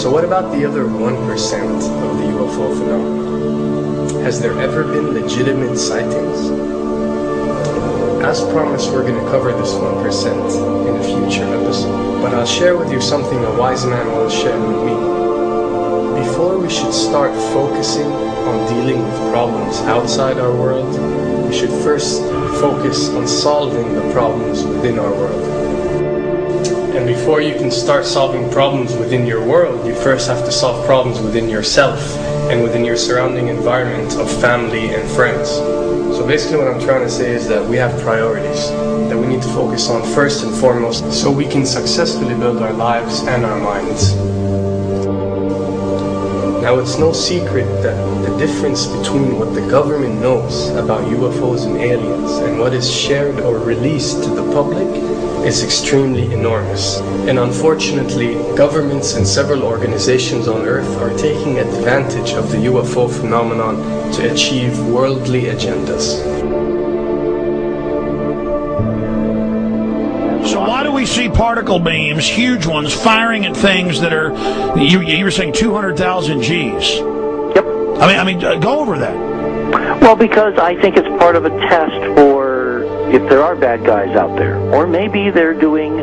So what about the other 1% of the UFO phenomenon? Has there ever been legitimate sightings? As promised, we're going to cover this 1% in a future episode, but I'll share with you something a wise man once shared with me. Before we should start focusing on dealing with problems outside our world, we should first focus on solving the problems within our world. And before you can start solving problems within your world, you first have to solve problems within yourself and within your surrounding environment of family and friends. So basically what I'm trying to say is that we have priorities that we need to focus on first and foremost so we can successfully build our lives and our minds. Now, it's no secret that the difference between what the government knows about UFOs and aliens and what is shared or released to the public is extremely enormous. And unfortunately, governments and several organizations on Earth are taking advantage of the UFO phenomenon to achieve worldly agendas. We see particle beams, huge ones, firing at things that are, you were saying 200,000 Gs. Yep. I mean, go over that. Well, because I think it's part of a test for if there are bad guys out there. Or maybe they're doing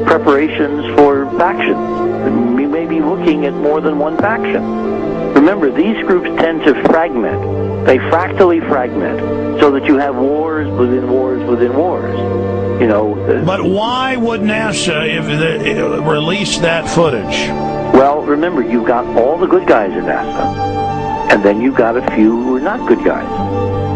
preparations for factions. We may be looking at more than one faction. Remember, these groups tend to fragment. They fractally fragment so that you have wars within wars within wars. You know, but why would NASA release that footage? Well, remember, you've got all the good guys in NASA, and then you've got a few who are not good guys.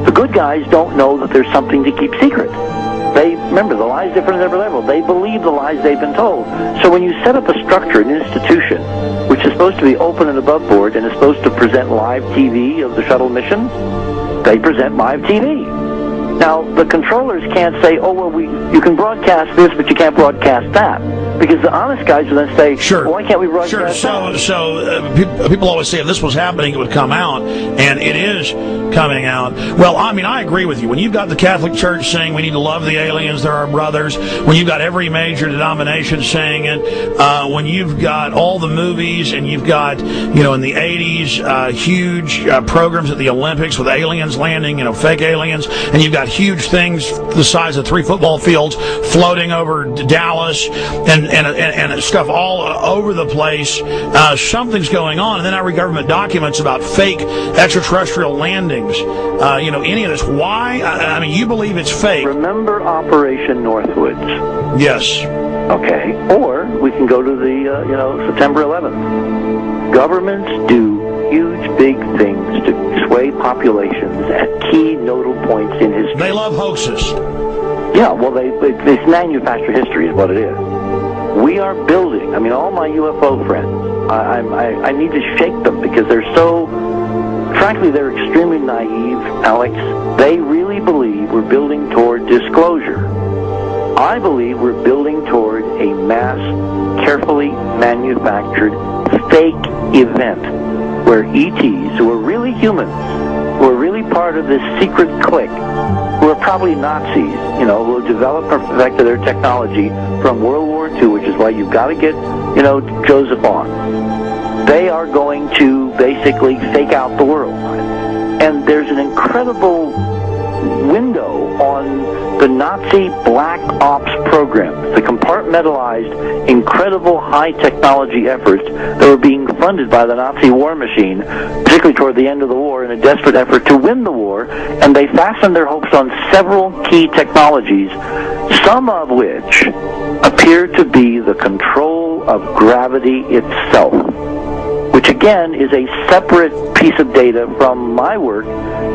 The good guys don't know that there's something to keep secret. Remember, the lie's different at every level. They believe the lies they've been told. So when you set up a structure, an institution, which is supposed to be open and above board and is supposed to present live TV of the shuttle missions, they present live TV. Now, the controllers can't say, oh, well, you can broadcast this, but you can't broadcast that. Because the honest guys will then say, sure. Well, why can't we broadcast that? So people always say if this was happening, it would come out, and it is coming out. Well, I mean, I agree with you. When you've got the Catholic Church saying we need to love the aliens, they're our brothers, when you've got every major denomination saying it, when you've got all the movies, and you've got, in the 80s, huge programs at the Olympics with aliens landing, fake aliens, and you've got huge things the size of 3 football fields floating over Dallas, and stuff all over the place. Something's going on, and then I read government documents about fake extraterrestrial landings. Any of this. Why? I mean, you believe it's fake. Remember Operation Northwoods? Yes. Okay. Or we can go to the September 11th. Governments do huge, big things to sway populations at key nodal points in history. They love hoaxes. Yeah, well, it's manufactured history is what it is. We are building, all my UFO friends, I need to shake them because frankly, they're extremely naive, Alex. They really believe we're building toward disclosure. I believe we're building toward a mass, carefully manufactured, fake event where ETs, who are really humans, who are really part of this secret clique, who are probably Nazis, who have developed or perfected their technology from World War II, which is why you've got to get, Joseph on. They are going to basically fake out the world. And there's an incredible window on the Nazi black ops program, the compartmentalized, incredible high-technology efforts that were being funded by the Nazi war machine, particularly toward the end of the war, in a desperate effort to win the war, and they fastened their hopes on several key technologies, some of which appear to be the control of gravity itself, which again is a separate piece of data from my work,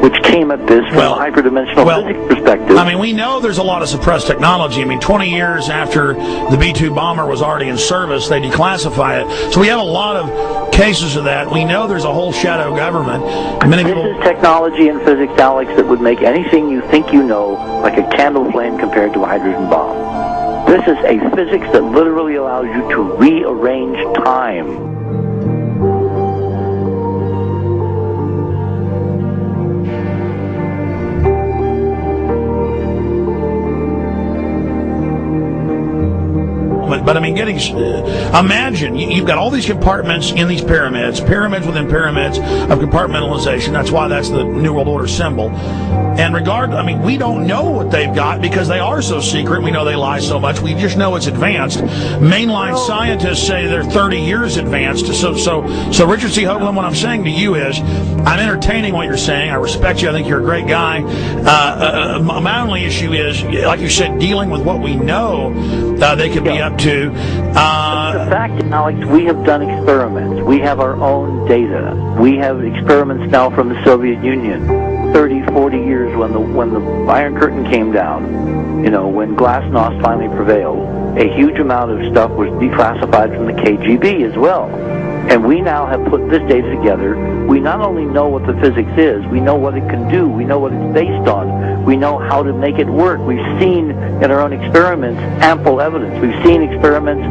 which came at this from a hyperdimensional physics perspective. We know there's a lot of suppressed technology. 20 years after the B-2 bomber was already in service, they declassify it. So we have a lot of cases of that. We know there's a whole shadow government. This is technology and physics, Alex, that would make anything you think you know like a candle flame compared to a hydrogen bomb. This is a physics that literally allows you to rearrange time. But I mean, imagine you've got all these compartments in these pyramids within pyramids of compartmentalization. That's why that's the New World Order symbol. And we don't know what they've got because they are so secret. We know they lie so much. We just know it's advanced. Mainline scientists say they're 30 years advanced. So Richard C. Hoagland, what I'm saying to you is, I'm entertaining what you're saying. I respect you. I think you're a great guy. My only issue is, like you said, dealing with what we know they could be up to. The fact, Alex, we have done experiments. We have our own data. We have experiments now from the Soviet Union. 30, 40 years when the Iron Curtain came down, when glasnost finally prevailed, a huge amount of stuff was declassified from the KGB as well. And we now have put this data together. We not only know what the physics is, we know what it can do, we know what it's based on, we know how to make it work. We've seen in our own experiments ample evidence. We've seen experiments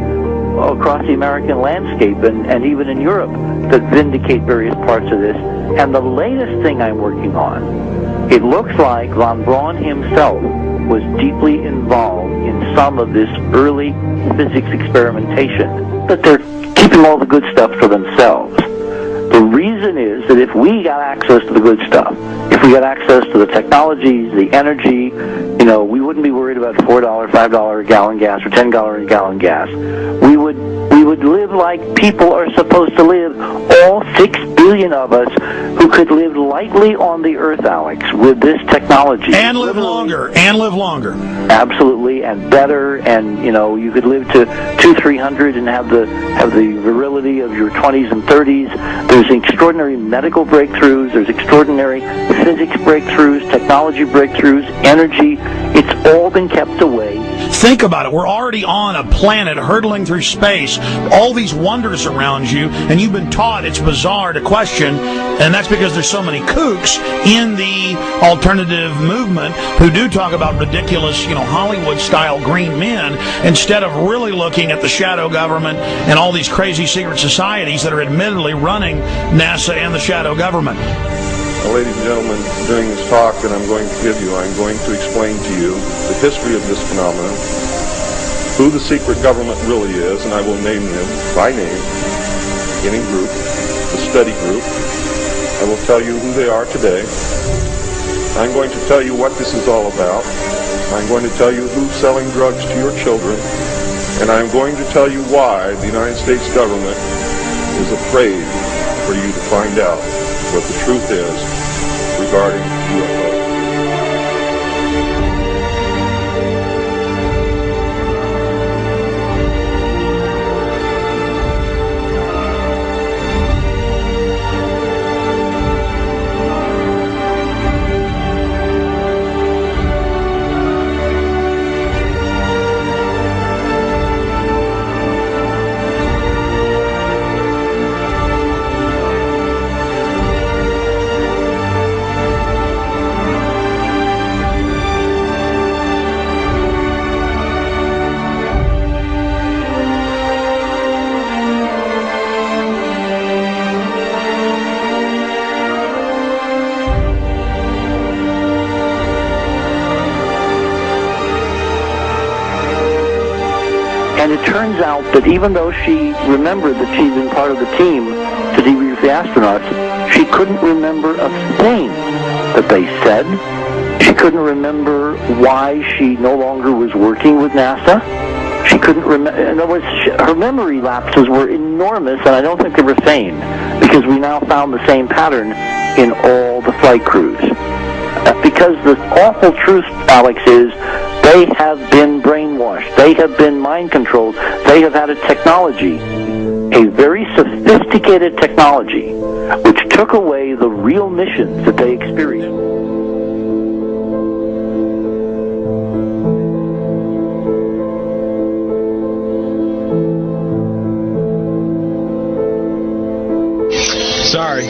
across the American landscape and even in Europe that vindicate various parts of this. And the latest thing I'm working on, it looks like von Braun himself was deeply involved in some of this early physics experimentation, but they're keeping all the good stuff for themselves. The reason is that if we got access to the good stuff, if we got access to the technologies, the energy, we wouldn't be worried about $4, $5 a gallon gas or $10 a gallon gas. We would live like people are supposed to live, all 6 billion of us who could live lightly on the earth, Alex, with this technology. And live longer. Absolutely, and better, and you could live to 200-300 and have the virility of your 20s and 30s. There's extraordinary medical breakthroughs, there's extraordinary physics breakthroughs, technology breakthroughs, energy. It's all been kept away. Think about it. We're already on a planet hurtling through space, all these wonders around you, and you've been taught it's bizarre to question, and that's because there's so many kooks in the alternative movement who do talk about ridiculous, Hollywood-style green men, instead of really looking at the shadow government and all these crazy secret societies that are admittedly running NASA and the shadow government. Well, ladies and gentlemen, during this talk that I'm going to give you, I'm going to explain to you the history of this phenomenon, who the secret government really is, and I will name them by name, beginning group, the study group. I will tell you who they are today. I'm going to tell you what this is all about. I'm going to tell you who's selling drugs to your children, and I'm going to tell you why the United States government is afraid for you to find out what the truth is regarding UFOs. And it turns out that even though she remembered that she'd been part of the team to debrief the astronauts, she couldn't remember a thing that they said. She couldn't remember why she no longer was working with NASA. She couldn't remember. In other words, her memory lapses were enormous, and I don't think they were feigned, because we now found the same pattern in all the flight crews. Because the awful truth, Alex, is they have been brainwashed. They have been mind controlled. They have had a technology, a very sophisticated technology, which took away the real missions that they experienced. Sorry.